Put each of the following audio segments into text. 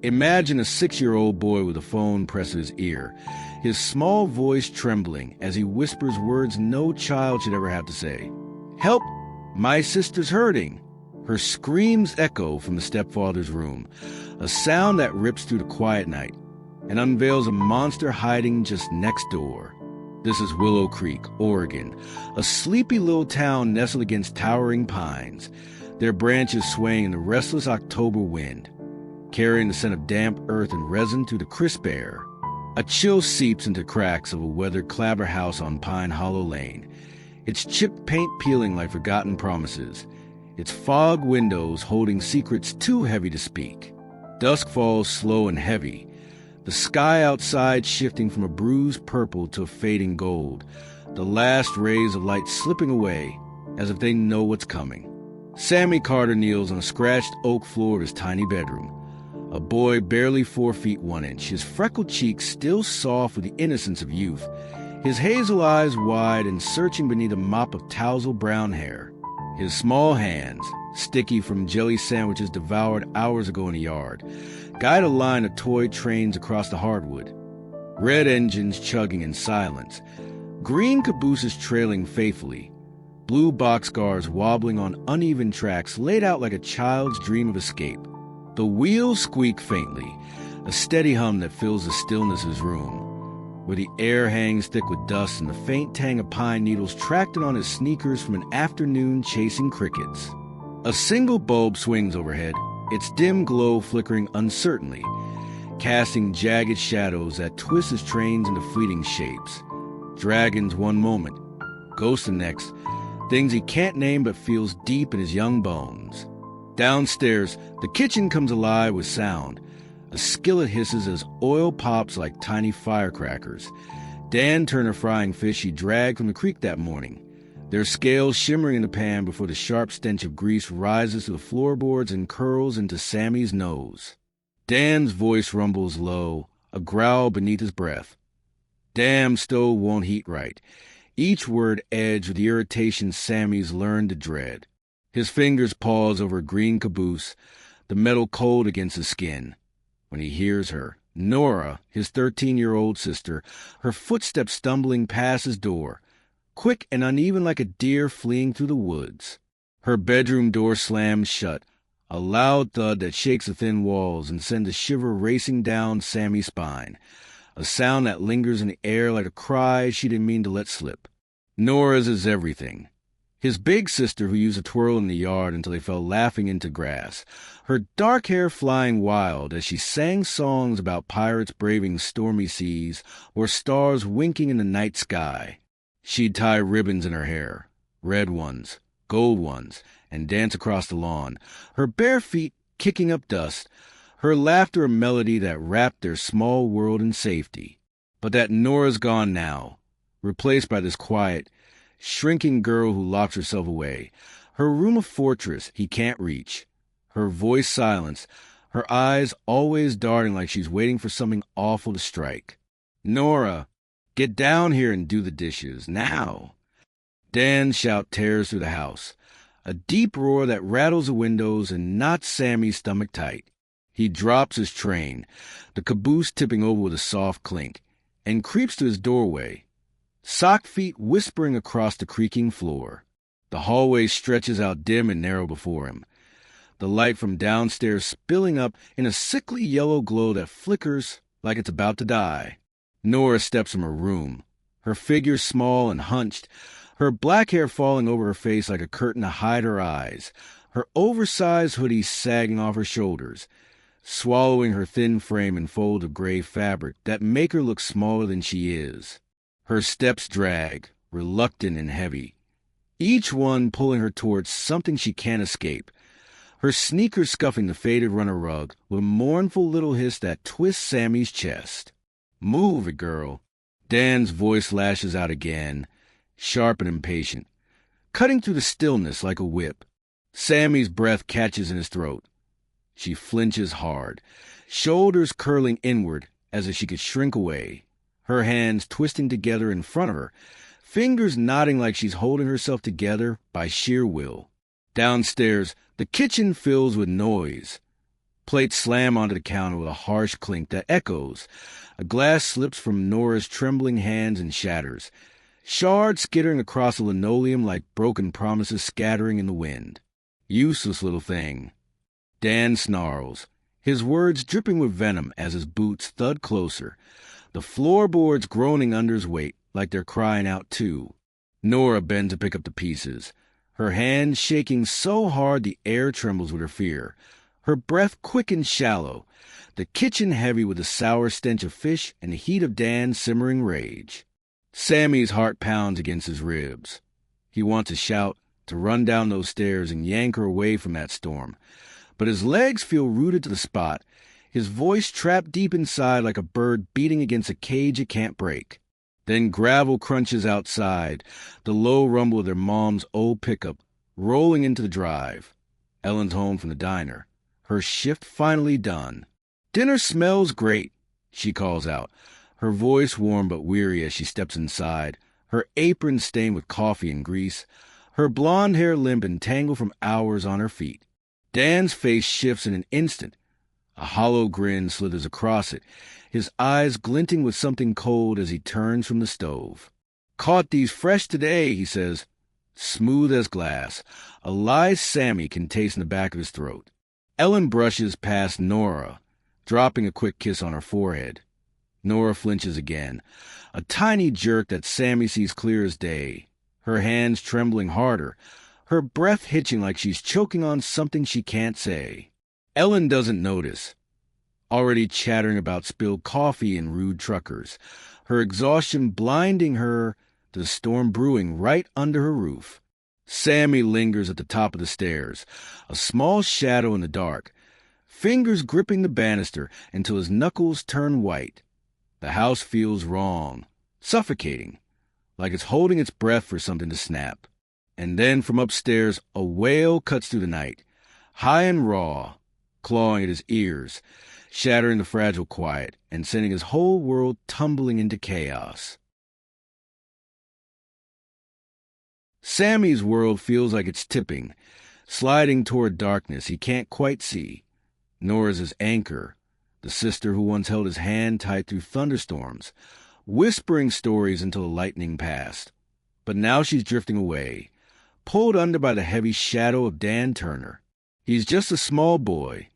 Imagine a 6-year-old boy with a phone pressed to his ear, his small voice trembling as he whispers words no child should ever have to say. "Help! My sister's hurting!" Her screams echo from the stepfather's room, a sound that rips through the quiet night and unveils a monster hiding just next door. This is Willow Creek, Oregon, a sleepy little town nestled against towering pines, their branches swaying in the restless October wind, carrying the scent of damp earth and resin through the crisp air. A chill seeps into cracks of a weathered clapper house on Pine Hollow Lane, its chipped paint peeling like forgotten promises, its fog windows holding secrets too heavy to speak. Dusk falls slow and heavy, the sky outside shifting from a bruised purple to a fading gold, the last rays of light slipping away as if they know what's coming. Sammy Carter kneels on a scratched oak floor of his tiny bedroom, a boy barely 4 feet 1 inch, his freckled cheeks still soft with the innocence of youth, his hazel eyes wide and searching beneath a mop of tousle brown hair. His small hands, sticky from jelly sandwiches devoured hours ago in the yard, guide a line of toy trains across the hardwood. Red engines chugging in silence, green cabooses trailing faithfully, blue boxcars wobbling on uneven tracks laid out like a child's dream of escape. The wheels squeak faintly, a steady hum that fills the stillness of his room, where the air hangs thick with dust and the faint tang of pine needles tracked on his sneakers from an afternoon chasing crickets. A single bulb swings overhead, its dim glow flickering uncertainly, casting jagged shadows that twist his trains into fleeting shapes. Dragons one moment, ghosts the next, things he can't name but feels deep in his young bones. Downstairs, the kitchen comes alive with sound. A skillet hisses as oil pops like tiny firecrackers. Dan Turner frying fish he dragged from the creek that morning, their scales shimmering in the pan before the sharp stench of grease rises to the floorboards and curls into Sammy's nose. Dan's voice rumbles low, a growl beneath his breath. "Damn stove won't heat right," each word edged with the irritation Sammy's learned to dread. His fingers pause over a green caboose, the metal cold against his skin. When he hears her, Nora, his 13-year-old sister, her footsteps stumbling past his door, quick and uneven like a deer fleeing through the woods. Her bedroom door slams shut, a loud thud that shakes the thin walls and sends a shiver racing down Sammy's spine, a sound that lingers in the air like a cry she didn't mean to let slip. Nora's is everything. His big sister who used to twirl in the yard until they fell laughing into grass, her dark hair flying wild as she sang songs about pirates braving stormy seas or stars winking in the night sky. She'd tie ribbons in her hair, red ones, gold ones, and dance across the lawn, her bare feet kicking up dust, her laughter a melody that wrapped their small world in safety. But that Nora's gone now, replaced by this quiet, shrinking girl who locks herself away, her room a fortress he can't reach, her voice silenced, her eyes always darting like she's waiting for something awful to strike. "Nora, get down here and do the dishes, now!" Dan's shout tears through the house, a deep roar that rattles the windows and knots Sammy's stomach tight. He drops his train, the caboose tipping over with a soft clink, and creeps to his doorway, sock feet whispering across the creaking floor. The hallway stretches out dim and narrow before him, the light from downstairs spilling up in a sickly yellow glow that flickers like it's about to die. Nora steps from her room, her figure small and hunched, her black hair falling over her face like a curtain to hide her eyes, her oversized hoodie sagging off her shoulders, swallowing her thin frame in folds of gray fabric that make her look smaller than she is. Her steps drag, reluctant and heavy, each one pulling her towards something she can't escape, her sneakers scuffing the faded runner rug with a mournful little hiss that twists Sammy's chest. "Move it, girl." Dan's voice lashes out again, sharp and impatient, cutting through the stillness like a whip. Sammy's breath catches in his throat. She flinches hard, shoulders curling inward as if she could shrink away, her hands twisting together in front of her, fingers knotting like she's holding herself together by sheer will. Downstairs, the kitchen fills with noise. Plates slam onto the counter with a harsh clink that echoes. A glass slips from Nora's trembling hands and shatters. Shards skittering across the linoleum like broken promises scattering in the wind. Useless little thing. Dan snarls, his words dripping with venom as his boots thud closer, the floorboards groaning under his weight like they're crying out too. Nora bends to pick up the pieces, her hands shaking so hard the air trembles with her fear, her breath quick and shallow, the kitchen heavy with the sour stench of fish and the heat of Dan's simmering rage. Sammy's heart pounds against his ribs. He wants to shout, to run down those stairs and yank her away from that storm, but his legs feel rooted to the spot, his voice trapped deep inside like a bird beating against a cage it can't break. Then gravel crunches outside, the low rumble of their mom's old pickup, rolling into the drive. Ellen's home from the diner, her shift finally done. "Dinner smells great," she calls out, her voice warm but weary as she steps inside, her apron stained with coffee and grease, her blonde hair limp and tangled from hours on her feet. Dan's face shifts in an instant. A hollow grin slithers across it, his eyes glinting with something cold as he turns from the stove. "Caught these fresh today," he says, smooth as glass, a live Sammy can taste in the back of his throat. Ellen brushes past Nora, dropping a quick kiss on her forehead. Nora flinches again, a tiny jerk that Sammy sees clear as day, her hands trembling harder, her breath hitching like she's choking on something she can't say. Ellen doesn't notice, already chattering about spilled coffee and rude truckers, her exhaustion blinding her to the storm brewing right under her roof. Sammy lingers at the top of the stairs, a small shadow in the dark, fingers gripping the banister until his knuckles turn white. The house feels wrong, suffocating, like it's holding its breath for something to snap. And then from upstairs, a wail cuts through the night, high and raw, clawing at his ears, shattering the fragile quiet, and sending his whole world tumbling into chaos. Sammy's world feels like it's tipping, sliding toward darkness he can't quite see. Nora's his anchor, the sister who once held his hand tight through thunderstorms, whispering stories until the lightning passed. But now she's drifting away, pulled under by the heavy shadow of Dan Turner. He's just a small boy,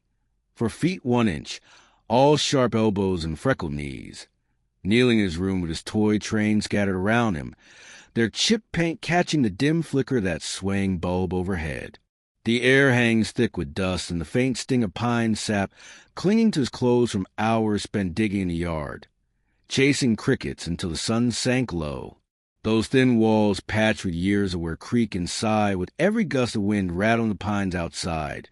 4 feet 1 inch, all sharp elbows and freckled knees, kneeling in his room with his toy train scattered around him, their chip paint catching the dim flicker of that swaying bulb overhead. The air hangs thick with dust and the faint sting of pine sap clinging to his clothes from hours spent digging in the yard, chasing crickets until the sun sank low. Those thin walls patched with years of where creak and sigh with every gust of wind rattling the pines outside,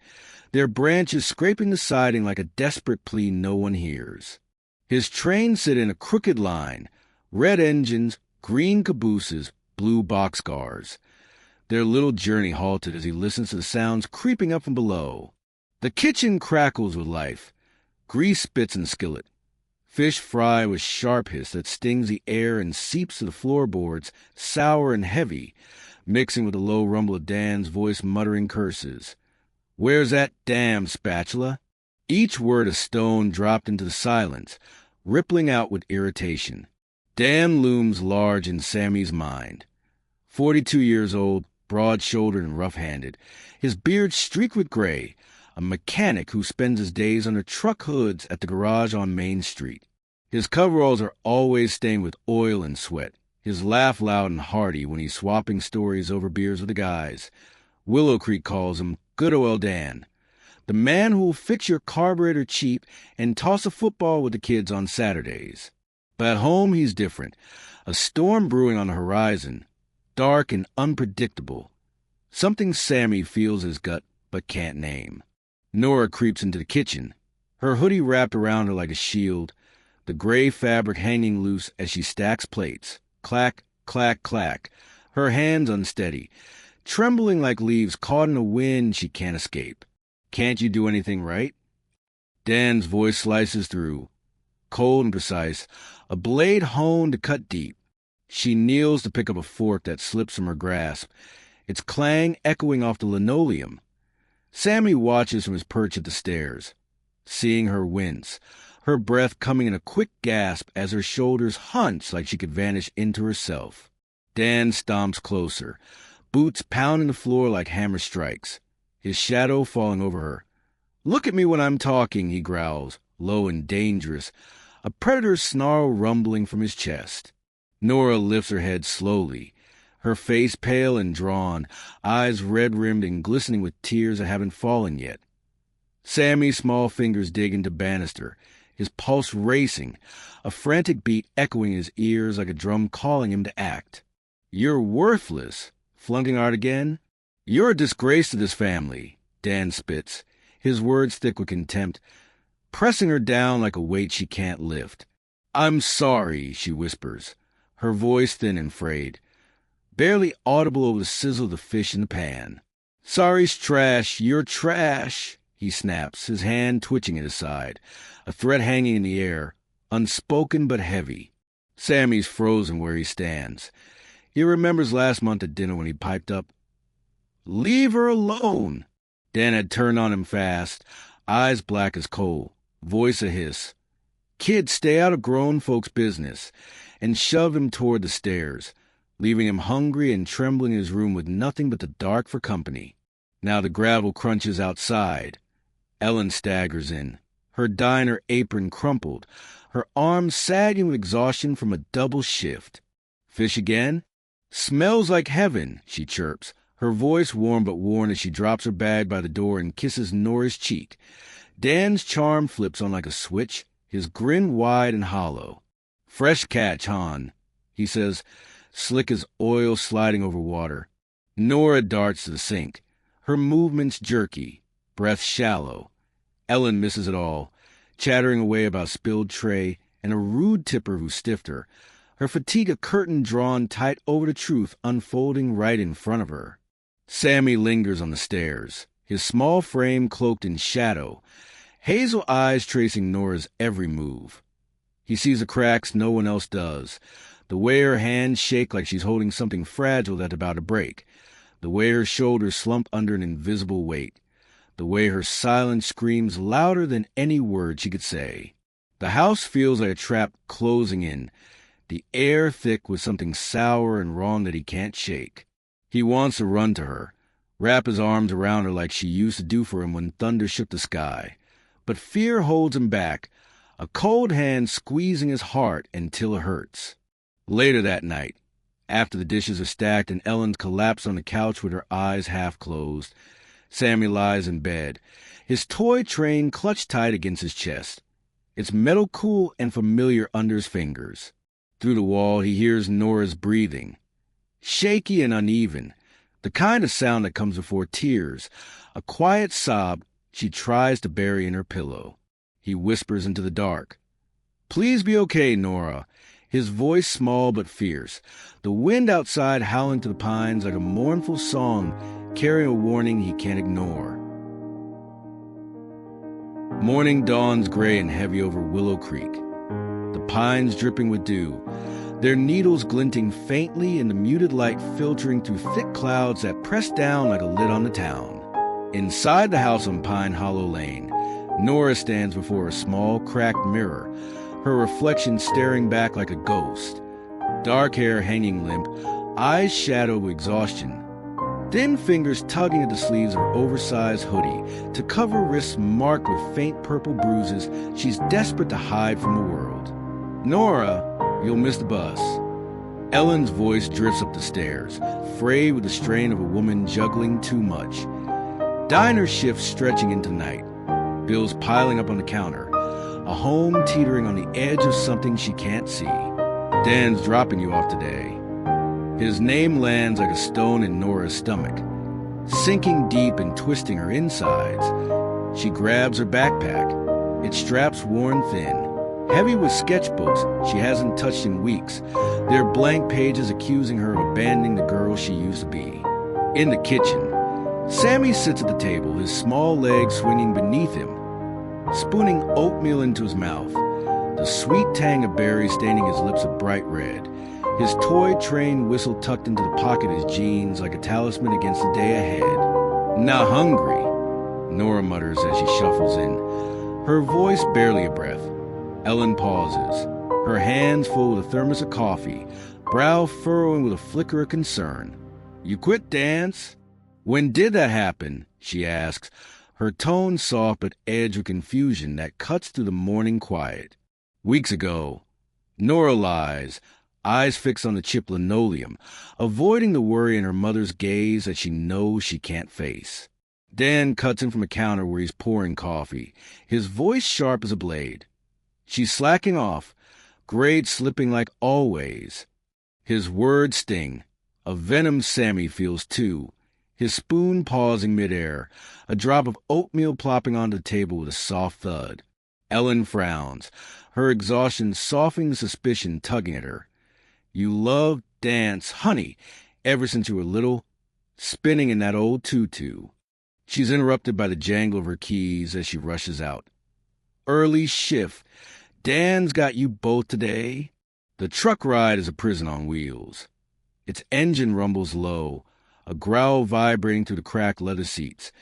their branches scraping the siding like a desperate plea no one hears. His train sit in a crooked line, red engines, green cabooses, blue boxcars. Their little journey halted as he listens to the sounds creeping up from below. The kitchen crackles with life, grease spits in the skillet. Fish fry with sharp hiss that stings the air and seeps to the floorboards, sour and heavy, mixing with the low rumble of Dan's voice muttering curses. "Where's that damn spatula?" Each word a stone dropped into the silence, rippling out with irritation. Dan looms large in Sammy's mind. 42 years old, broad-shouldered and rough-handed, his beard streaked with gray, a mechanic who spends his days under truck hoods at the garage on Main Street. His coveralls are always stained with oil and sweat, his laugh loud and hearty when he's swapping stories over beers with the guys. Willow Creek calls him Good Old Dan, the man who will fix your carburetor cheap and toss a football with the kids on Saturdays. But at home he's different, a storm brewing on the horizon, dark and unpredictable, something Sammy feels his gut but can't name. Nora creeps into the kitchen, her hoodie wrapped around her like a shield, the gray fabric hanging loose as she stacks plates. Clack, clack, clack, her hands unsteady, trembling like leaves caught in a wind she can't escape. "Can't you do anything right?" Dan's voice slices through, cold and precise, a blade honed to cut deep. She kneels to pick up a fork that slips from her grasp, its clang echoing off the linoleum. Sammy watches from his perch at the stairs, seeing her wince, her breath coming in a quick gasp as her shoulders hunch like she could vanish into herself. Dan stomps closer, boots pounding the floor like hammer strikes, his shadow falling over her. "Look at me when I'm talking," he growls, low and dangerous, a predator's snarl rumbling from his chest. Nora lifts her head slowly, her face pale and drawn, eyes red-rimmed and glistening with tears that haven't fallen yet. Sammy's small fingers dig into banister, his pulse racing, a frantic beat echoing in his ears like a drum calling him to act. "You're worthless," flunking art again. "You're a disgrace to this family," Dan spits, his words thick with contempt, pressing her down like a weight she can't lift. "I'm sorry," she whispers, her voice thin and frayed, barely audible over the sizzle of the fish in the pan. "Sorry's trash, you're trash," he snaps, his hand twitching at his side, a threat hanging in the air, unspoken but heavy. Sammy's frozen where he stands. He remembers last month at dinner when he piped up, "Leave her alone." Dan had turned on him fast, eyes black as coal, voice a hiss. "Kid, stay out of grown folks' business," and shoved him toward the stairs, leaving him hungry and trembling in his room with nothing but the dark for company. Now the gravel crunches outside. Ellen staggers in, her diner apron crumpled, her arms sagging with exhaustion from a double shift. "Fish again?" "Smells like heaven," she chirps, her voice warm but worn as she drops her bag by the door and kisses Nora's cheek. Dan's charm flips on like a switch, his grin wide and hollow. "Fresh catch, hon," he says, slick as oil sliding over water. Nora darts to the sink, her movements jerky, breath shallow. Ellen misses it all, chattering away about spilled tray and a rude tipper who stiffed her, her fatigue a curtain drawn tight over the truth unfolding right in front of her. Sammy lingers on the stairs, his small frame cloaked in shadow, hazel eyes tracing Nora's every move. He sees the cracks no one else does, the way her hands shake like she's holding something fragile that's about to break, the way her shoulders slump under an invisible weight, the way her silence screams louder than any word she could say. The house feels like a trap closing in, the air thick with something sour and wrong that he can't shake. He wants to run to her, wrap his arms around her like she used to do for him when thunder shook the sky. But fear holds him back, a cold hand squeezing his heart until it hurts. Later that night, after the dishes are stacked and Ellen's collapsed on the couch with her eyes half closed, Sammy lies in bed, his toy train clutched tight against his chest, its metal cool and familiar under his fingers. Through the wall he hears Nora's breathing, shaky and uneven, the kind of sound that comes before tears, a quiet sob she tries to bury in her pillow. He whispers into the dark, "Please be okay, Nora," his voice small but fierce, the wind outside howling to the pines like a mournful song carrying a warning he can't ignore. Morning dawns gray and heavy over Willow Creek, the pines dripping with dew, their needles glinting faintly in the muted light filtering through thick clouds that press down like a lid on the town. Inside the house on Pine Hollow Lane, Nora stands before a small, cracked mirror, her reflection staring back like a ghost. Dark hair hanging limp, eyes shadowed with exhaustion. Thin fingers tugging at the sleeves of her oversized hoodie to cover wrists marked with faint purple bruises she's desperate to hide from the world. "Nora, you'll miss the bus." Ellen's voice drifts up the stairs, frayed with the strain of a woman juggling too much. Diner shifts stretching into night, bills piling up on the counter, a home teetering on the edge of something she can't see. "Dan's dropping you off today." His name lands like a stone in Nora's stomach, sinking deep and twisting her insides. She grabs her backpack, its straps worn thin, heavy with sketchbooks she hasn't touched in weeks, their blank pages accusing her of abandoning the girl she used to be. In the kitchen, Sammy sits at the table, his small legs swinging beneath him, spooning oatmeal into his mouth, the sweet tang of berries staining his lips a bright red, his toy train whistle tucked into the pocket of his jeans like a talisman against the day ahead. "Not hungry," Nora mutters as she shuffles in, Her voice barely a breath. Ellen pauses, her hands full with a thermos of coffee, brow furrowing with a flicker of concern. "You quit dance? When did that happen?" she asks, her tone soft but edged with confusion that cuts through the morning quiet. "Weeks ago." Nora lies, eyes fixed on the chipped linoleum, avoiding the worry in her mother's gaze that she knows she can't face. Dan cuts in from a counter where he's pouring coffee, his voice sharp as a blade. "She's slacking off, grades slipping like always." His words sting. A venom Sammy feels too, his spoon pausing midair, a drop of oatmeal plopping onto the table with a soft thud. Ellen frowns, her exhaustion softening suspicion tugging at her. "You loved dance, honey, ever since you were little, spinning in that old tutu." She's interrupted by the jangle of her keys as she rushes out. "Early shift. Dan's got you both today." The truck ride is a prison on wheels. Its engine rumbles low, a growl vibrating through the cracked leather seats.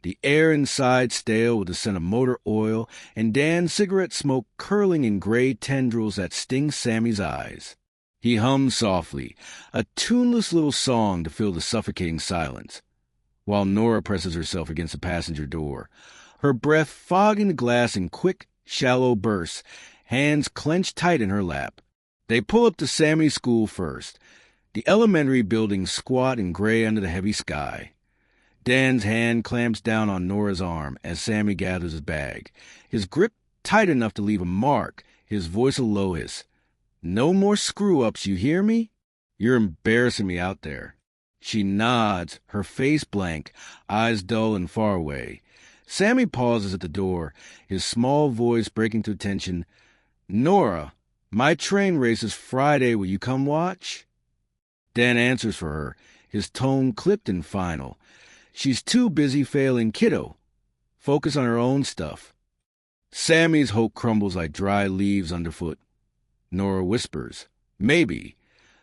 The air inside stale with the scent of motor oil, and Dan's cigarette smoke curling in gray tendrils that sting Sammy's eyes. He hums softly, a tuneless little song to fill the suffocating silence, while Nora presses herself against the passenger door, her breath fogging the glass in quick, shallow bursts, hands clenched tight in her lap. They pull up to Sammy's school first, the elementary building squat and gray under the heavy sky. Dan's hand clamps down on Nora's arm as Sammy gathers his bag, his grip tight enough to leave a mark, his voice a low hiss. "No more screw-ups, you hear me? You're embarrassing me out there." She nods, her face blank, eyes dull and far away. Sammy pauses at the door, his small voice breaking through tension. "Nora, my train race is Friday. Will you come watch?" Dan answers for her, his tone clipped and final. She's too busy failing kiddo. Focus on her own stuff. Sammy's hope crumbles like dry leaves underfoot. Nora whispers, "Maybe,"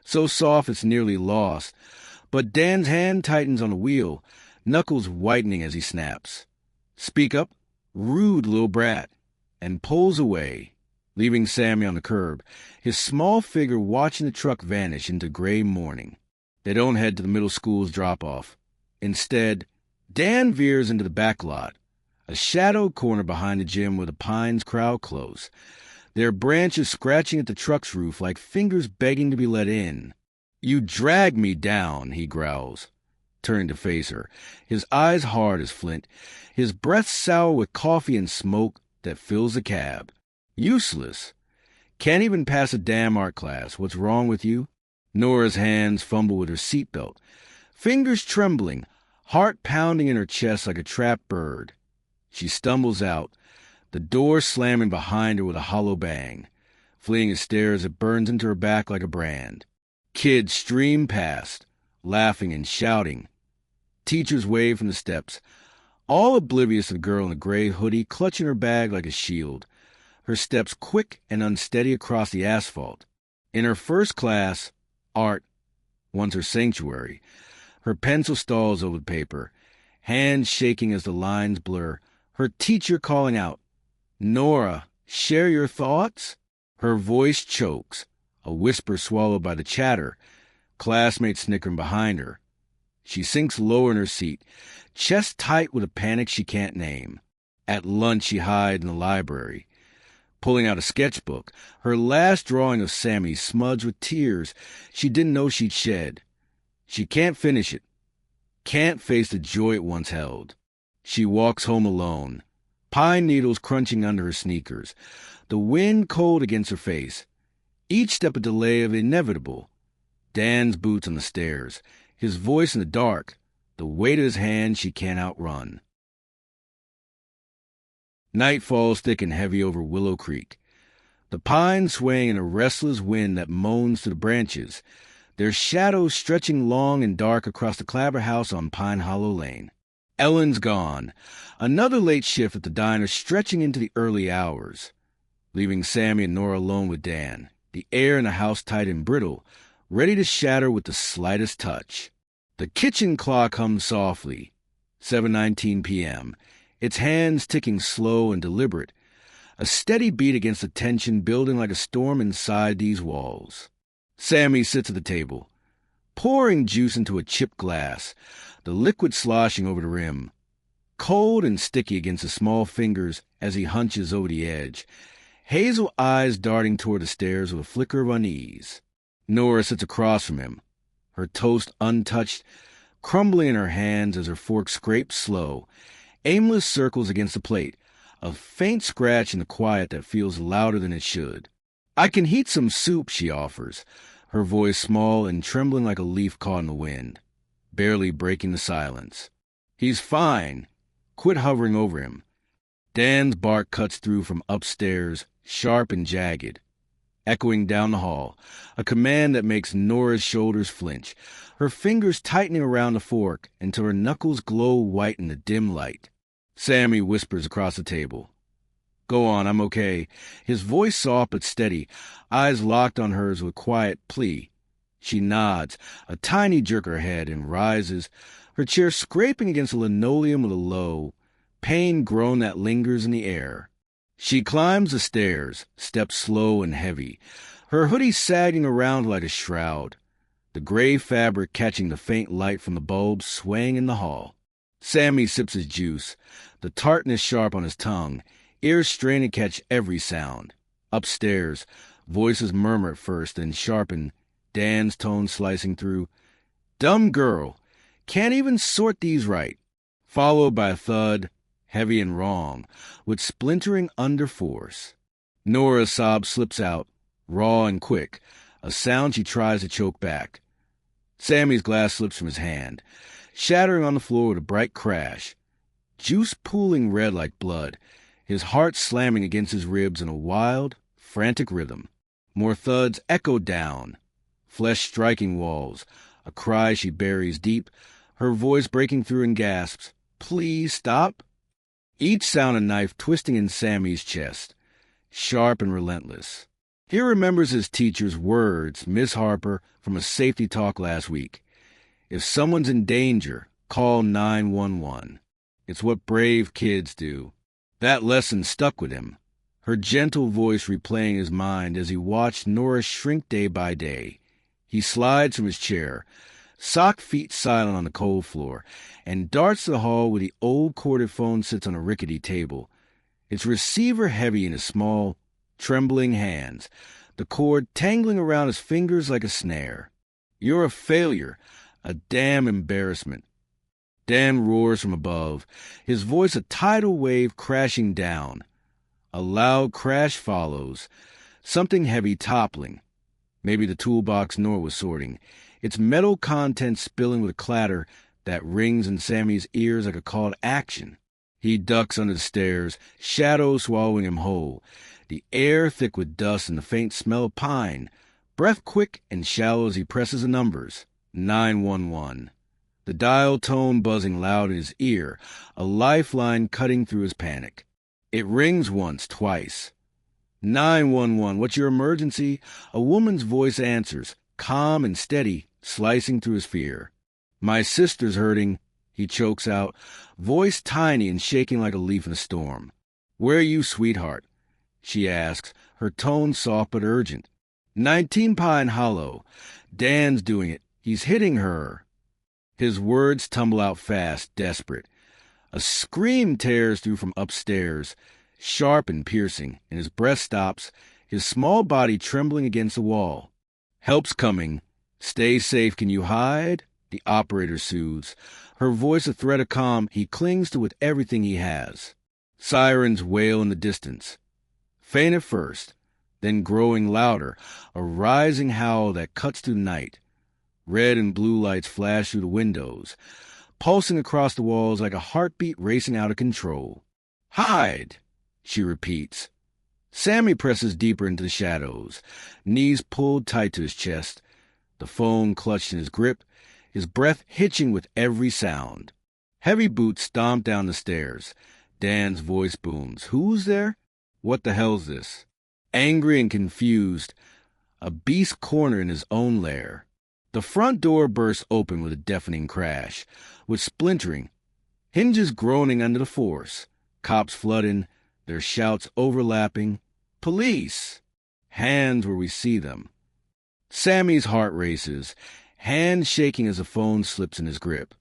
so soft it's nearly lost. But Dan's hand tightens on the wheel, knuckles whitening as he snaps. "Speak up, rude little brat," and pulls away, leaving Sammy on the curb, his small figure watching the truck vanish into gray morning. They don't head to the middle school's drop-off. Instead, Dan veers into the back lot, a shadowed corner behind the gym where the pines crowd close, their branches scratching at the truck's roof like fingers begging to be let in. "You drag me down," he growls, turning to face her, his eyes hard as flint, his breath sour with coffee and smoke that fills the cab. "Useless. Can't even pass a damn art class. What's wrong with you?" Nora's hands fumble with her seatbelt, fingers trembling, heart pounding in her chest like a trapped bird. She stumbles out, the door slamming behind her with a hollow bang, fleeing a stare as it burns into her back like a brand. Kids stream past, laughing and shouting. Teachers wave from the steps, all oblivious of the girl in the gray hoodie clutching her bag like a shield, her steps quick and unsteady across the asphalt. In her first class, art, once her sanctuary, her pencil stalls over the paper, hands shaking as the lines blur, her teacher calling out, "Nora, share your thoughts?" Her voice chokes, a whisper swallowed by the chatter, classmates snickering behind her. She sinks lower in her seat, chest tight with a panic she can't name. At lunch she hides in the library, pulling out a sketchbook, her last drawing of Sammy smudged with tears she didn't know she'd shed. She can't finish it, can't face the joy it once held. She walks home alone, pine needles crunching under her sneakers, the wind cold against her face, each step a delay of the inevitable. Dan's boots on the stairs, his voice in the dark, the weight of his hand she can't outrun. Night falls thick and heavy over Willow Creek, the pines swaying in a restless wind that moans through the branches, their shadows stretching long and dark across the Clabber house on Pine Hollow Lane. Ellen's gone, another late shift at the diner stretching into the early hours, leaving Sammy and Nora alone with Dan, the air in the house tight and brittle, ready to shatter with the slightest touch. The kitchen clock hums softly, 7:19 p.m., its hands ticking slow and deliberate, a steady beat against the tension building like a storm inside these walls. Sammy sits at the table, pouring juice into a chipped glass, the liquid sloshing over the rim, cold and sticky against his small fingers as he hunches over the edge, hazel eyes darting toward the stairs with a flicker of unease. Nora sits across from him, her toast untouched, crumbling in her hands as her fork scrapes slow, aimless circles against the plate, a faint scratch in the quiet that feels louder than it should. "I can heat some soup," she offers, her voice small and trembling like a leaf caught in the wind, barely breaking the silence. "He's fine. Quit hovering over him." Dan's bark cuts through from upstairs, sharp and jagged, echoing down the hall, a command that makes Nora's shoulders flinch, her fingers tightening around the fork until her knuckles glow white in the dim light. Sammy whispers across the table, "Go on, I'm okay," his voice soft but steady, eyes locked on hers with quiet plea. She nods, a tiny jerk her head, and rises, her chair scraping against the linoleum with a low, pained groan that lingers in the air. She climbs the stairs, steps slow and heavy, her hoodie sagging around like a shroud, the gray fabric catching the faint light from the bulbs swaying in the hall. Sammy sips his juice, the tartness sharp on his tongue, ears strained to catch every sound. Upstairs, voices murmur at first, then sharpen, Dan's tone slicing through. "Dumb girl, can't even sort these right," followed by a thud, heavy and wrong, with splintering underforce. Nora's sob slips out, raw and quick, a sound she tries to choke back. Sammy's glass slips from his hand, shattering on the floor with a bright crash, juice pooling red like blood, his heart slamming against his ribs in a wild, frantic rhythm. More thuds echo down, flesh striking walls, a cry she buries deep, her voice breaking through in gasps, "Please stop." Each sound a knife twisting in Sammy's chest, sharp and relentless. He remembers his teacher's words, Miss Harper, from a safety talk last week. If someone's in danger, call 911. It's what brave kids do. That lesson stuck with him, her gentle voice replaying his mind as he watched Nora shrink day by day. He slides from his chair, sock feet silent on the cold floor, and darts to the hall where the old corded phone sits on a rickety table, its receiver heavy in his small, trembling hands, the cord tangling around his fingers like a snare. "You're a failure, a damn embarrassment." Dan roars from above, his voice a tidal wave crashing down. A loud crash follows, something heavy toppling. Maybe the toolbox Nora was sorting, its metal contents spilling with a clatter that rings in Sammy's ears like a call to action. He ducks under the stairs, shadows swallowing him whole, the air thick with dust and the faint smell of pine, breath quick and shallow as he presses the numbers. 911. The dial tone buzzing loud in his ear, a lifeline cutting through his panic. It rings once, twice. 911, what's your emergency? A woman's voice answers, calm and steady, slicing through his fear. "My sister's hurting," he chokes out, voice tiny and shaking like a leaf in a storm. "Where are you, sweetheart?" she asks, her tone soft but urgent. 19 Pine Hollow. Dan's doing it. He's hitting her. His words tumble out fast, desperate. A scream tears through from upstairs, sharp and piercing, and his breath stops, his small body trembling against the wall. "Help's coming. Stay safe. Can you hide?" The operator soothes, her voice a thread of calm he clings to with everything he has. Sirens wail in the distance. Faint at first, then growing louder, a rising howl that cuts through the night. Red and blue lights flash through the windows, pulsing across the walls like a heartbeat racing out of control. "Hide," she repeats. Sammy presses deeper into the shadows, knees pulled tight to his chest, the phone clutched in his grip, his breath hitching with every sound. Heavy boots stomp down the stairs. Dan's voice booms. "Who's there? What the hell's this?" Angry and confused, a beast cornered in his own lair. The front door bursts open with a deafening crash, with splintering, hinges groaning under the force, cops flood in, their shouts overlapping. Police! Hands where we see them. Sammy's heart races, hands shaking as the phone slips in his grip.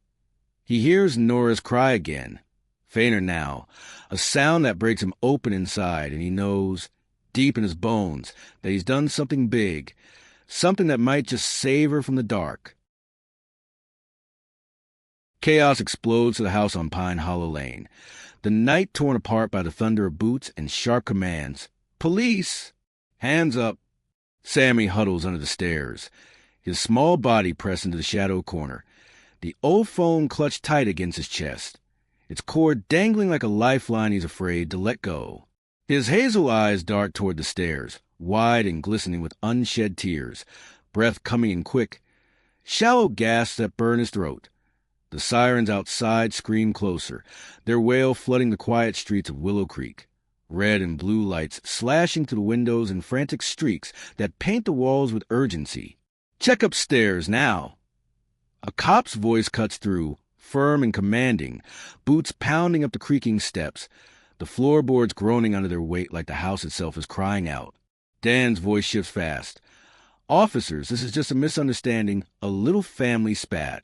He hears Nora's cry again, fainter now, a sound that breaks him open inside, and he knows, deep in his bones, that he's done something big, something that might just save her from the dark. Chaos explodes to the house on Pine Hollow Lane, the night torn apart by the thunder of boots and sharp commands. Police! Hands up! Sammy huddles under the stairs, his small body pressed into the shadow corner, the old phone clutched tight against his chest, its cord dangling like a lifeline he's afraid to let go. His hazel eyes dart toward the stairs, wide and glistening with unshed tears, breath coming in quick, shallow gasps that burn his throat. The sirens outside scream closer, their wail flooding the quiet streets of Willow Creek. Red and blue lights slashing through the windows in frantic streaks that paint the walls with urgency. Check upstairs now! A cop's voice cuts through, firm and commanding, boots pounding up the creaking steps, the floorboards groaning under their weight like the house itself is crying out. Dan's voice shifts fast. Officers, this is just a misunderstanding, a little family spat.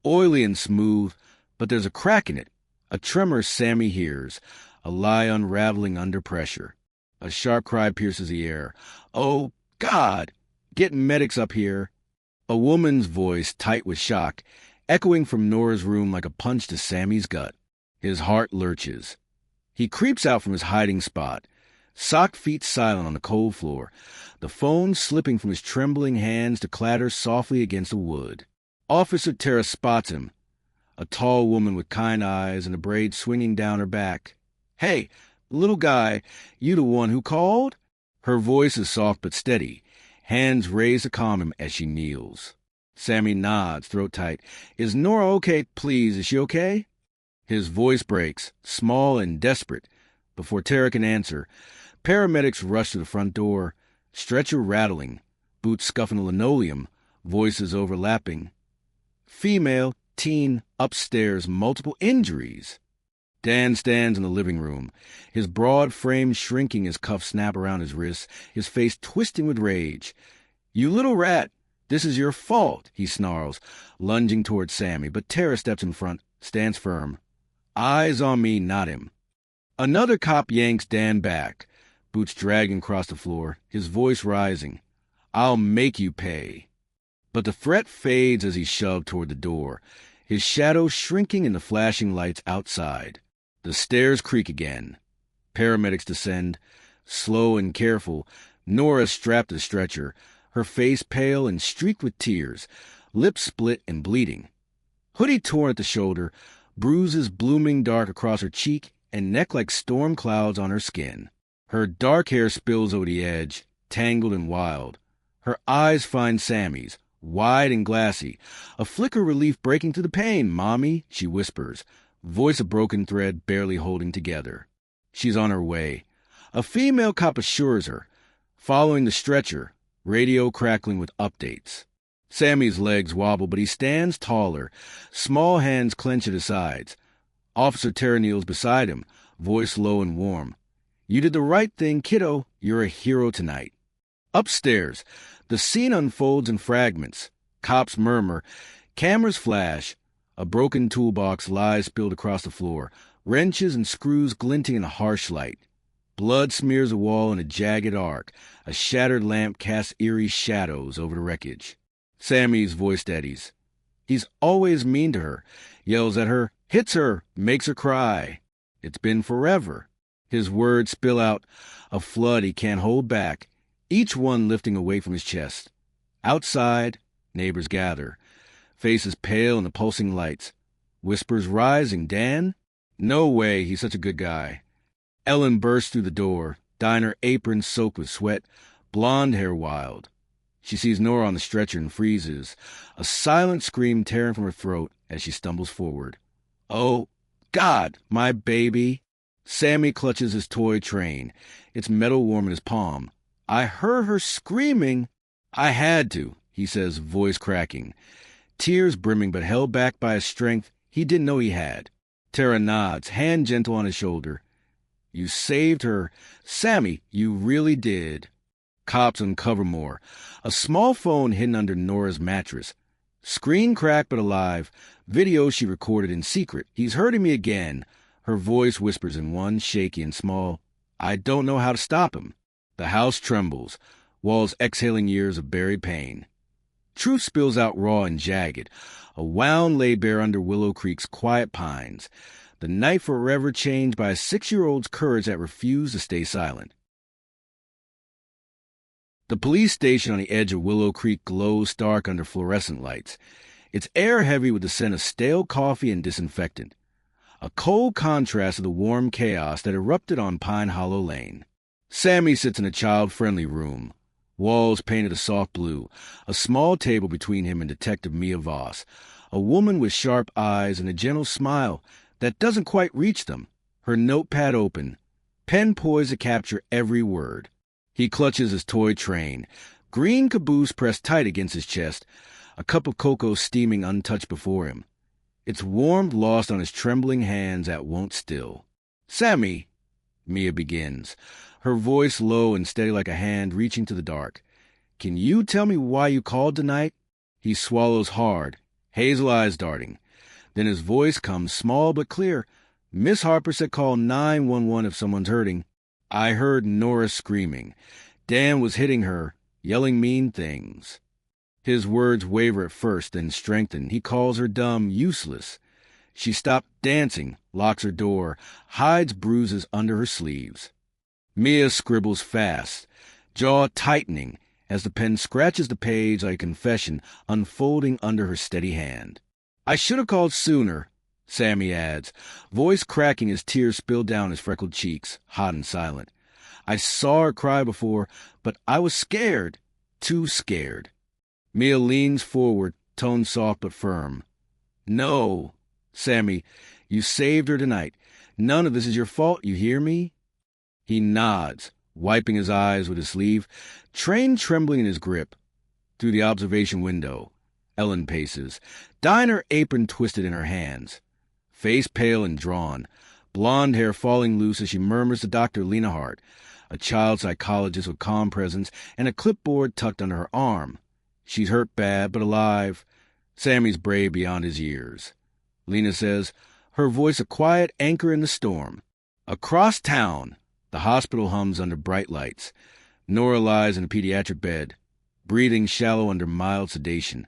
Oily and smooth, but there's a crack in it, a tremor Sammy hears, a lie unraveling under pressure. A sharp cry pierces the air. Oh, God! Get medics up here! A woman's voice, tight with shock, echoing from Nora's room like a punch to Sammy's gut. His heart lurches. He creeps out from his hiding spot, socked feet silent on the cold floor, the phone slipping from his trembling hands to clatter softly against the wood. Officer Tara spots him, a tall woman with kind eyes and a braid swinging down her back. Hey, little guy, you the one who called? Her voice is soft but steady, hands raised to calm him as she kneels. Sammy nods, throat tight. Is Nora okay, please? Is she okay? His voice breaks, small and desperate. Before Tara can answer, paramedics rush to the front door, stretcher rattling, boots scuffing the linoleum, voices overlapping. Female, teen, upstairs, multiple injuries. Dan stands in the living room, his broad frame shrinking as cuffs snap around his wrists, his face twisting with rage. You little rat! This is your fault, he snarls, lunging toward Sammy, but Tara steps in front, stands firm. Eyes on me, not him. Another cop yanks Dan back, boots dragging across the floor, his voice rising. I'll make you pay. But the threat fades as he's shoved toward the door, his shadow shrinking in the flashing lights outside. The stairs creak again. Paramedics descend, slow and careful, Nora strapped to the stretcher, her face pale and streaked with tears, lips split and bleeding. Hoodie torn at the shoulder, bruises blooming dark across her cheek and neck like storm clouds on her skin. Her dark hair spills over the edge, tangled and wild. Her eyes find Sammy's, wide and glassy, a flicker of relief breaking through the pain. Mommy, she whispers, voice a broken thread barely holding together. She's on her way. A female cop assures her, following the stretcher, radio crackling with updates. Sammy's legs wobble, but he stands taller, small hands clench at his sides. Officer Tara kneels beside him, voice low and warm. You did the right thing, kiddo. You're a hero tonight. Upstairs, the scene unfolds in fragments. Cops murmur. Cameras flash. A broken toolbox lies spilled across the floor, wrenches and screws glinting in the harsh light. Blood smears the wall in a jagged arc. A shattered lamp casts eerie shadows over the wreckage. Sammy's voice steadies. He's always mean to her, yells at her, hits her, makes her cry. It's been forever. His words spill out, a flood he can't hold back, each one lifting a weight from his chest. Outside, neighbors gather, faces pale in the pulsing lights. Whispers rising, Dan? No way, he's such a good guy. Ellen bursts through the door, diner apron soaked with sweat, blonde hair wild. She sees Nora on the stretcher and freezes, a silent scream tearing from her throat as she stumbles forward. Oh, God, my baby. Sammy clutches his toy train, its metal warm in his palm. I heard her screaming. I had to, he says, voice cracking, tears brimming but held back by a strength he didn't know he had. Tara nods, hand gentle on his shoulder. You saved her. Sammy, you really did. Cops uncover more. A small phone hidden under Nora's mattress. Screen cracked but alive. Video she recorded in secret. He's hurting me again. Her voice whispers in one, shaky and small. I don't know how to stop him. The house trembles. Walls exhaling years of buried pain. Truth spills out raw and jagged. A wound lay bare under Willow Creek's quiet pines. The night forever changed by a 6-year-old's courage that refused to stay silent. The police station on the edge of Willow Creek glows stark under fluorescent lights, its air heavy with the scent of stale coffee and disinfectant, a cold contrast to the warm chaos that erupted on Pine Hollow Lane. Sammy sits in a child-friendly room, walls painted a soft blue, a small table between him and Detective Mia Voss, a woman with sharp eyes and a gentle smile that doesn't quite reach them, her notepad open, pen poised to capture every word. He clutches his toy train, green caboose pressed tight against his chest, a cup of cocoa steaming untouched before him, its warmth lost on his trembling hands that won't still. Sammy, Mia begins, her voice low and steady like a hand reaching to the dark. Can you tell me why you called tonight? He swallows hard, hazel eyes darting. Then his voice comes small but clear. Miss Harper said call 911 if someone's hurting. I heard Nora screaming. Dan was hitting her, yelling mean things. His words waver at first, then strengthen. He calls her dumb, useless. She stopped dancing, locks her door, hides bruises under her sleeves. Mia scribbles fast, jaw tightening, as the pen scratches the page like a confession unfolding under her steady hand. I should have called sooner, Sammy adds, voice cracking as tears spill down his freckled cheeks, hot and silent. I saw her cry before, but I was scared, too scared. Mia leans forward, tone soft but firm. No, Sammy, you saved her tonight. None of this is your fault, you hear me? He nods, wiping his eyes with his sleeve, train trembling in his grip. Through the observation window, Ellen paces, diner apron twisted in her hands. Face pale and drawn, blonde hair falling loose as she murmurs to Dr. Lena Hart, a child psychologist with calm presence and a clipboard tucked under her arm. She's hurt bad, but alive. Sammy's brave beyond his years. Lena says, her voice a quiet anchor in the storm. Across town, the hospital hums under bright lights. Nora lies in a pediatric bed, breathing shallow under mild sedation.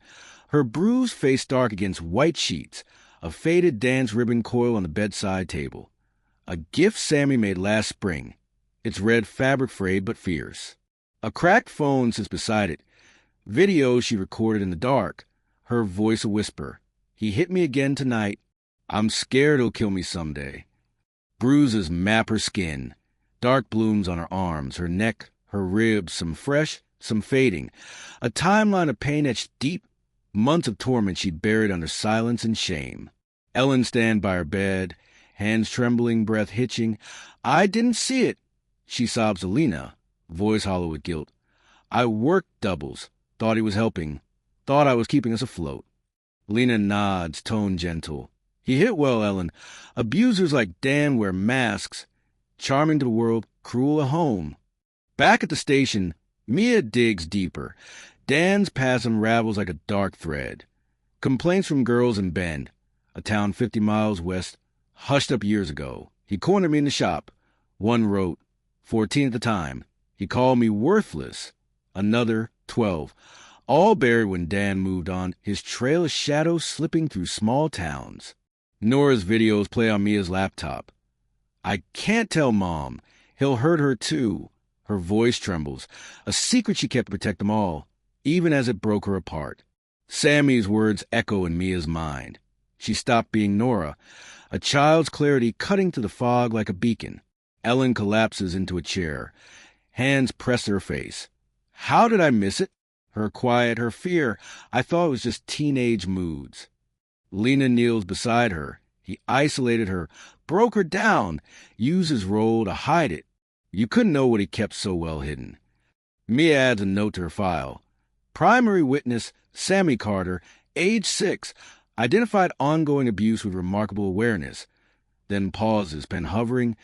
Her bruised face dark against white sheets, a faded dance ribbon coil on the bedside table. A gift Sammy made last spring, its red fabric frayed but fierce. A cracked phone sits beside it. Video she recorded in the dark, her voice a whisper. He hit me again tonight. I'm scared he'll kill me someday. Bruises map her skin, dark blooms on her arms, her neck, her ribs, some fresh, some fading. A timeline of pain etched deep, months of torment she buried under silence and shame. Ellen stands by her bed, hands trembling, breath hitching. I didn't see it, she sobs to Lena, voice hollow with guilt. I worked doubles, thought he was helping, thought I was keeping us afloat. Lena nods, tone gentle. He hit well, Ellen. Abusers like Dan wear masks. Charming to the world, cruel at home. Back at the station, Mia digs deeper. Dan's past unravels like a dark thread. Complaints from girls in Bend, a town 50 miles west, hushed up years ago. He cornered me in the shop. One wrote, 14 at the time. He called me worthless. Another, 12. All buried when Dan moved on, his trail of shadows slipping through small towns. Nora's videos play on Mia's laptop. I can't tell Mom. He'll hurt her too. Her voice trembles, a secret she kept to protect them all, even as it broke her apart. Sammy's words echo in Mia's mind. She stopped being Nora, a child's clarity cutting through the fog like a beacon. Ellen collapses into a chair, hands press her face. How did I miss it? Her quiet, her fear. I thought it was just teenage moods. Lena kneels beside her. He isolated her, broke her down, used his role to hide it. You couldn't know what he kept so well hidden. Mia adds a note to her file. Primary witness, Sammy Carter, age 6, identified ongoing abuse with remarkable awareness. Then pauses, pen hovering.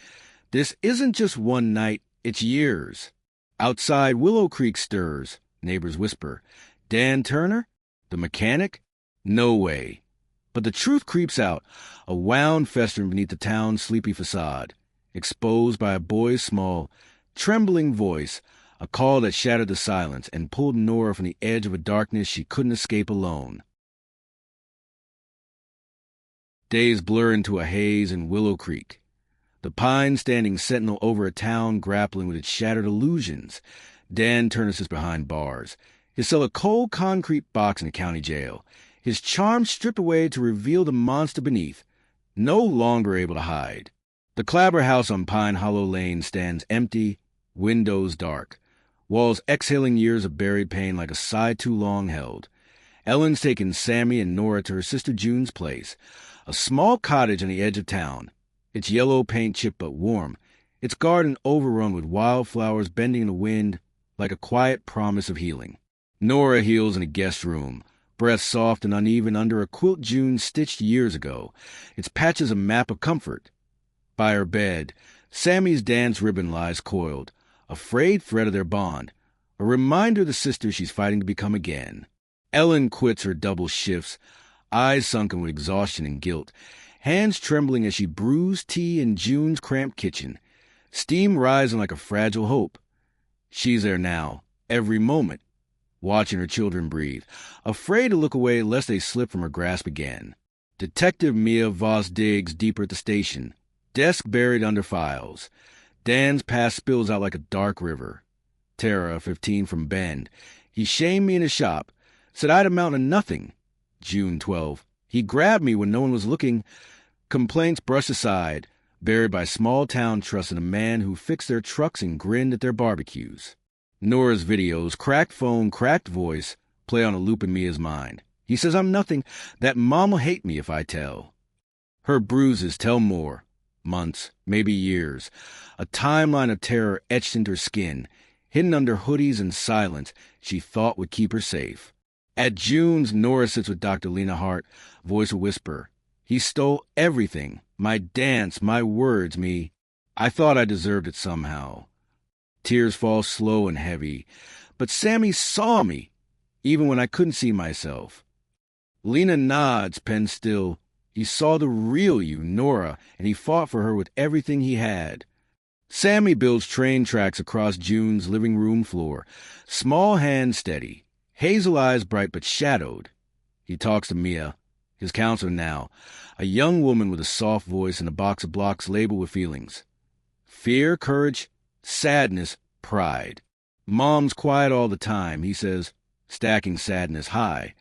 This isn't just one night, it's years. Outside, Willow Creek stirs, neighbors whisper. Dan Turner? The mechanic? No way. But the truth creeps out, a wound festering beneath the town's sleepy facade, exposed by a boy's small, trembling voice, a call that shattered the silence and pulled Nora from the edge of a darkness she couldn't escape alone. Days blur into a haze in Willow Creek, the pines standing sentinel over a town grappling with its shattered illusions. Dan Turner sits behind bars, his cell a cold concrete box in a county jail, his charm stripped away to reveal the monster beneath, no longer able to hide. The Clabber house on Pine Hollow Lane stands empty, windows dark, walls exhaling years of buried pain like a sigh too long held. Ellen's taken Sammy and Nora to her sister June's place, a small cottage on the edge of town, its yellow paint chipped but warm, its garden overrun with wildflowers bending in the wind like a quiet promise of healing. Nora heals in a guest room, breath soft and uneven under a quilt June stitched years ago, its patches a map of comfort. By her bed, Sammy's dance ribbon lies coiled, a frayed thread of their bond, a reminder of the sister she's fighting to become again. Ellen quits her double shifts, eyes sunken with exhaustion and guilt, hands trembling as she brews tea in June's cramped kitchen, steam rising like a fragile hope. She's there now, every moment, watching her children breathe, afraid to look away lest they slip from her grasp again. Detective Mia Voss digs deeper at the station, desk buried under files. Dan's past spills out like a dark river. Tara, 15, from Bend. He shamed me in his shop, said I'd amount to nothing. June 12. He grabbed me when no one was looking. Complaints brushed aside, buried by small-town trust in a man who fixed their trucks and grinned at their barbecues. Nora's videos, cracked phone, cracked voice, play on a loop in Mia's mind. He says I'm nothing, that Mom'll hate me if I tell. Her bruises tell more. Months, maybe years. A timeline of terror etched into her skin, hidden under hoodies and silence she thought would keep her safe. At June's, Nora sits with Dr. Lena Hart, voice a whisper. He stole everything, my dance, my words, me. I thought I deserved it somehow. Tears fall slow and heavy, but Sammy saw me, even when I couldn't see myself. Lena nods, pen still. He saw the real you, Nora, and he fought for her with everything he had. Sammy builds train tracks across June's living room floor, small hands steady, hazel eyes bright but shadowed. He talks to Mia, his counselor now, a young woman with a soft voice and a box of blocks labeled with feelings. Fear, courage, sadness, pride. Mom's quiet all the time, he says, stacking sadness high.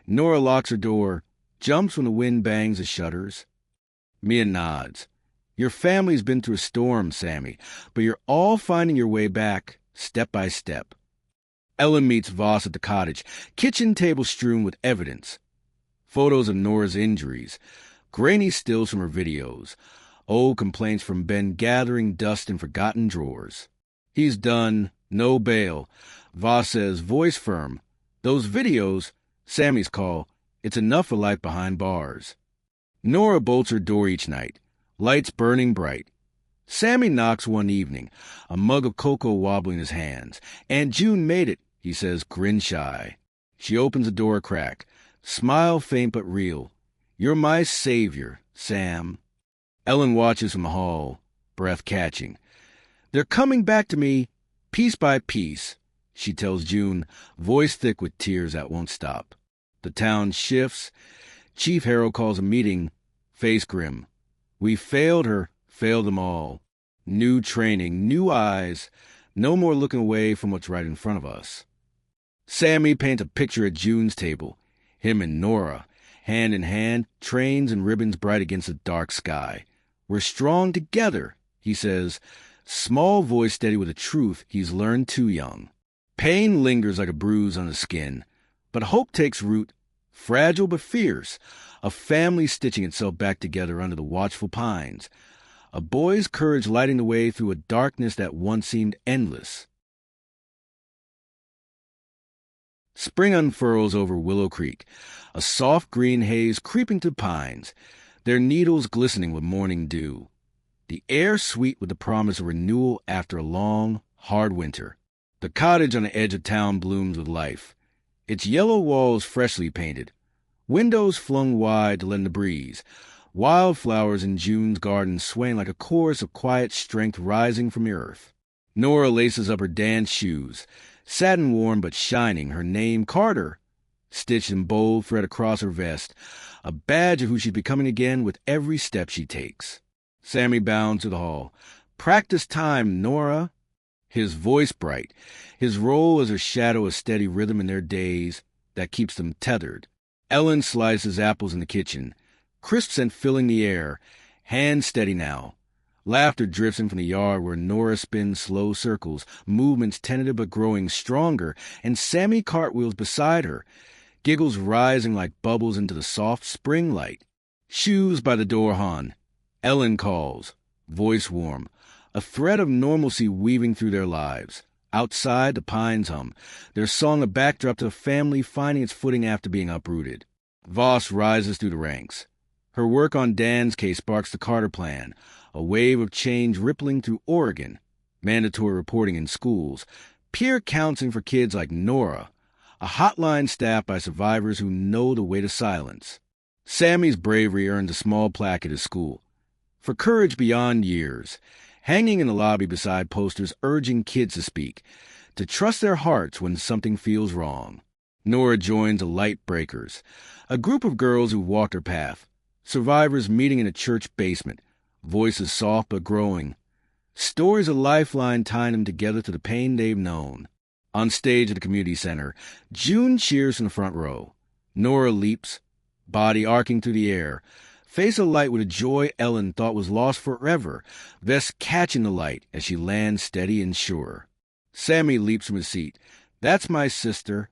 Nora locks her door, jumps when the wind bangs the shutters. Mia nods. Your family's been through a storm, Sammy, but you're all finding your way back, step by step. Ellen meets Voss at the cottage, kitchen table strewn with evidence. Photos of Nora's injuries, grainy stills from her videos, old complaints from Ben gathering dust in forgotten drawers. He's done, no bail. Voss says, voice firm. Those videos, Sammy's call, it's enough for life behind bars. Nora bolts her door each night, lights burning bright. Sammy knocks one evening, a mug of cocoa wobbling in his hands. Aunt June made it, he says, grin shy. She opens the door a crack, smile faint but real. You're my savior, Sam. Ellen watches from the hall, breath catching. They're coming back to me, piece by piece, she tells June, voice thick with tears that won't stop. The town shifts. Chief Harold calls a meeting, face grim. We failed her, failed them all. New training, new eyes, no more looking away from what's right in front of us. Sammy paints a picture at June's table, him and Nora, hand in hand, trains and ribbons bright against the dark sky. We're strong together, he says, small voice steady with a truth he's learned too young. Pain lingers like a bruise on the skin, but hope takes root, fragile but fierce, a family stitching itself back together under the watchful pines, a boy's courage lighting the way through a darkness that once seemed endless. Spring unfurls over Willow Creek, a soft green haze creeping through pines, their needles glistening with morning dew. the air sweet with the promise of renewal after a long, hard winter. The cottage on the edge of town blooms with life, its yellow walls freshly painted, windows flung wide to let in the breeze, wildflowers in June's garden swaying like a chorus of quiet strength rising from the earth. Nora laces up her dance shoes, satin-worn but shining, her name Carter, stitched in bold thread across her vest, a badge of who she's becoming again with every step she takes. Sammy bounds to the hall. "Practice time, Nora." His voice bright, his role as a shadow a steady rhythm in their days that keeps them tethered. Ellen slices apples in the kitchen, crisp scent filling the air, hands steady now. Laughter drifts in from the yard where Nora spins slow circles, movements tentative but growing stronger, and Sammy cartwheels beside her, giggles rising like bubbles into the soft spring light. Shoes by the door hon. Ellen calls, voice warm, a thread of normalcy weaving through their lives. Outside, the pines hum, their song a backdrop to a family finding its footing after being uprooted. Voss rises through the ranks. Her work on Dan's case sparks the Carter Plan, a wave of change rippling through Oregon, mandatory reporting in schools, peer counseling for kids like Nora, a hotline staffed by survivors who know the weight of silence. Sammy's bravery earns a small plaque at his school, for courage beyond years, hanging in the lobby beside posters urging kids to speak, to trust their hearts when something feels wrong. Nora joins the Light Breakers, a group of girls who walked her path, survivors meeting in a church basement, voices soft but growing, stories of lifeline tying them together to the pain they've known. On stage at the community center, June cheers from the front row. Nora leaps, body arcing through the air, face alight with a joy Ellen thought was lost forever, vest catching the light as she lands steady and sure. Sammy leaps from his seat. "That's my sister."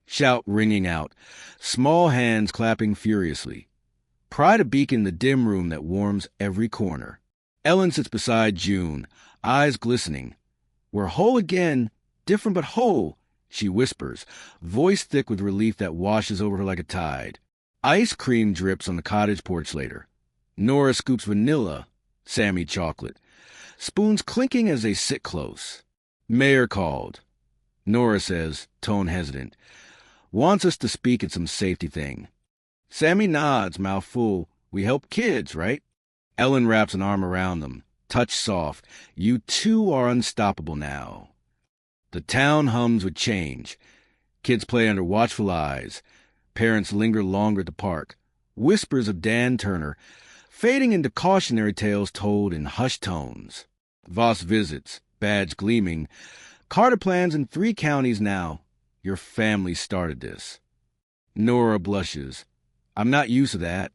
Shout ringing out, small hands clapping furiously. Pride a beacon in the dim room that warms every corner. Ellen sits beside June, eyes glistening. "We're whole again, different but whole," she whispers, voice thick with relief that washes over her like a tide. Ice cream drips on the cottage porch later. Nora scoops vanilla, Sammy chocolate. Spoons clinking as they sit close. "Mayor called," Nora says, tone hesitant. "Wants us to speak at some safety thing." Sammy nods, mouth full. "We help kids, right?" Ellen wraps an arm around them, touch soft. "You two are unstoppable now." The town hums with change. Kids play under watchful eyes. Parents linger longer at the park. Whispers of Dan Turner, fading into cautionary tales told in hushed tones. Voss visits, badge gleaming. "Carter plans in 3 counties now. Your family started this." Nora blushes. "I'm not used to that."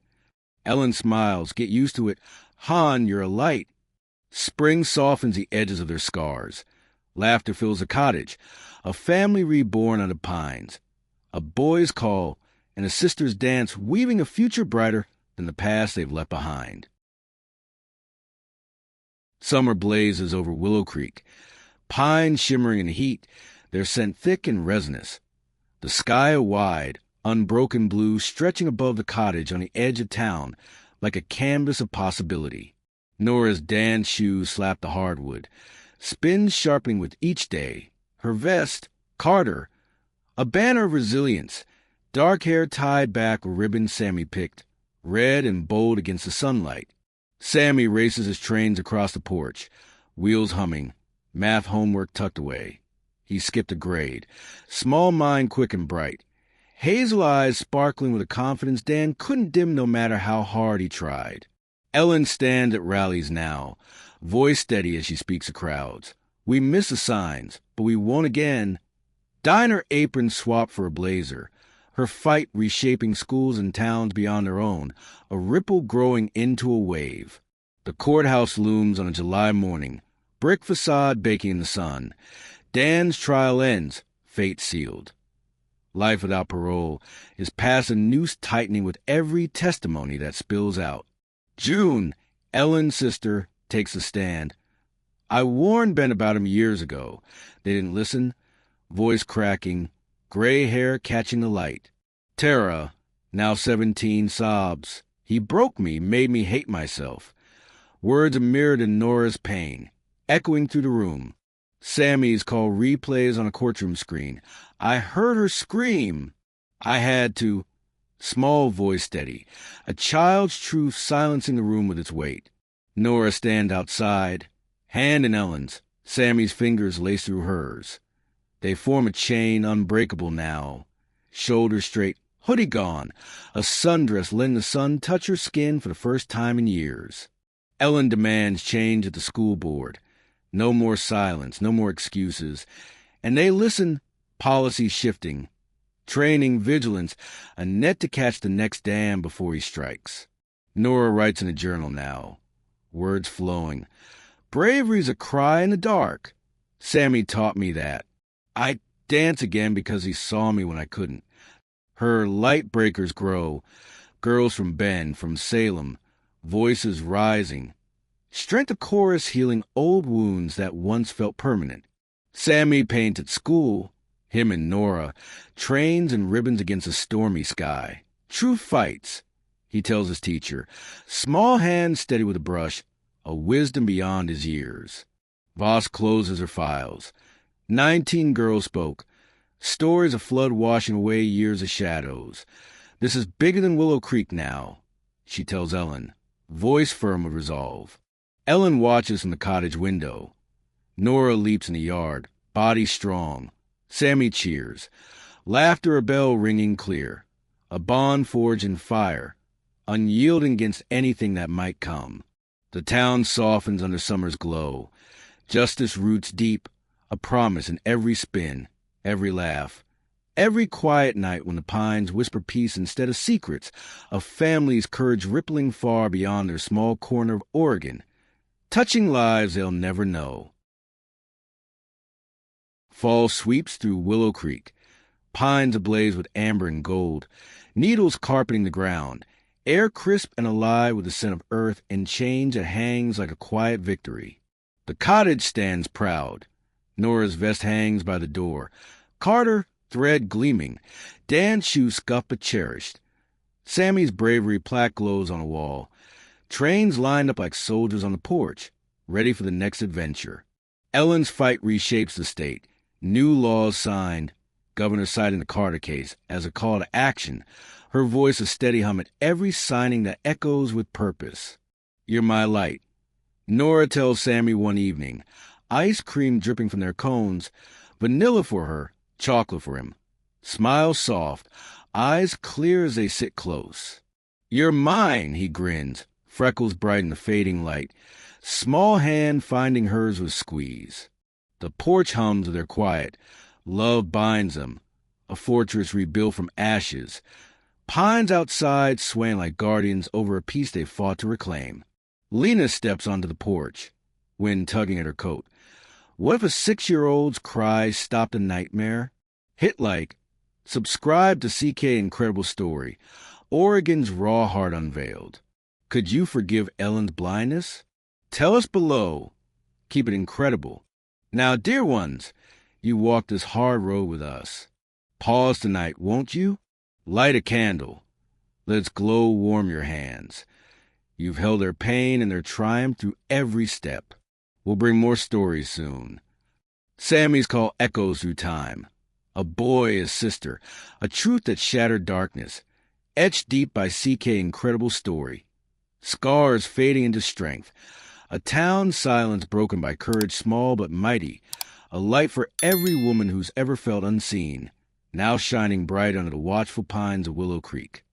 Ellen smiles. "Get used to it. Han, you're a light." Spring softens the edges of their scars. Laughter fills the cottage. A family reborn under pines. A boy's call and a sister's dance weaving a future brighter than the past they've left behind. Summer blazes over Willow Creek. Pines shimmering in the heat, their scent thick and resinous. The sky wide, unbroken blue stretching above the cottage on the edge of town like a canvas of possibility. Nora's dance shoes slap the hardwood, spins sharpening with each day. Her vest, Carter, a banner of resilience, dark hair tied back with ribbons Sammy picked, red and bold against the sunlight. Sammy races his trains across the porch, wheels humming, math homework tucked away. He skipped a grade, small mind quick and bright, hazel eyes sparkling with a confidence Dan couldn't dim no matter how hard he tried. Ellen stands at rallies now, voice steady as she speaks to crowds. "We miss the signs, but we won't again." Diner apron swapped for a blazer, her fight reshaping schools and towns beyond their own, a ripple growing into a wave. The courthouse looms on a July morning, brick facade baking in the sun. Dan's trial ends, fate sealed. Life without parole is past a noose tightening with every testimony that spills out. June, Ellen's sister, takes a stand. "I warned Ben about him years ago. They didn't listen." Voice cracking, gray hair catching the light. Tara, now 17, sobs. "He broke me, made me hate myself." Words mirrored in Nora's pain, echoing through the room. Sammy's call replays on a courtroom screen. I heard her scream. I had to. Small voice steady. A child's truth silencing the room with its weight. Nora stand outside, hand in Ellen's. Sammy's fingers lace through hers. They form a chain unbreakable now. Shoulders straight, hoodie gone. A sundress letting the sun touch her skin for the first time in years. Ellen demands change at the school board. No more silence, no more excuses. And they listen, policy shifting. Training, vigilance, a net to catch the next dam before he strikes. Nora writes in a journal now, words flowing. Bravery's a cry in the dark. Sammy taught me that. I dance again because he saw me when I couldn't. Her light breakers grow. Girls from Bend, from Salem, voices rising. Strength of chorus healing old wounds that once felt permanent. Sammy painted school. Him and Nora, trains and ribbons against a stormy sky. True fights, he tells his teacher. Small hands steady with a brush, a wisdom beyond his years. Voss closes her files. 19 girls spoke. Stories of flood washing away years of shadows. This is bigger than Willow Creek now, she tells Ellen, voice firm with resolve. Ellen watches from the cottage window. Nora leaps in the yard, body strong. Sammy cheers. Laughter a bell ringing clear. A bond forged in fire, unyielding against anything that might come. The town softens under summer's glow. Justice roots deep, a promise in every spin, every laugh. Every quiet night when the pines whisper peace instead of secrets, a family's courage rippling far beyond their small corner of Oregon, touching lives they'll never know. Fall sweeps through Willow Creek, pines ablaze with amber and gold, needles carpeting the ground, air crisp and alive with the scent of earth and change that hangs like a quiet victory. The cottage stands proud. Nora's vest hangs by the door. Carter, thread gleaming. Dan's shoes scuffed but cherished. Sammy's bravery plaque glows on a wall. Trains lined up like soldiers on the porch, ready for the next adventure. Ellen's fight reshapes the state. New laws signed, governor citing the Carter case as a call to action, her voice a steady hum at every signing that echoes with purpose. You're my light. Nora tells Sammy one evening, ice cream dripping from their cones, vanilla for her, chocolate for him. Smile soft, eyes clear as they sit close. You're mine, he grins, freckles bright in the fading light, small hand finding hers with squeeze. The porch hums with their quiet. Love binds them. A fortress rebuilt from ashes. Pines outside swaying like guardians over a peace they fought to reclaim. Lena steps onto the porch, wind tugging at her coat. What if a 6-year-old's cries stopped a nightmare? Hit like, subscribe to CK Incredible Story, Oregon's raw heart unveiled. Could you forgive Ellen's blindness? Tell us below. Keep it incredible. Now, dear ones, you walk this hard road with us. Pause tonight, won't you? Light a candle. Let its glow warm your hands. You've held their pain and their triumph through every step. We'll bring more stories soon. Sammy's call echoes through time. A boy, a sister, a truth that shattered darkness, etched deep by CK Incredible Story. Scars fading into strength. A town's silence broken by courage small but mighty. A light for every woman who's ever felt unseen, now shining bright under the watchful pines of Willow Creek.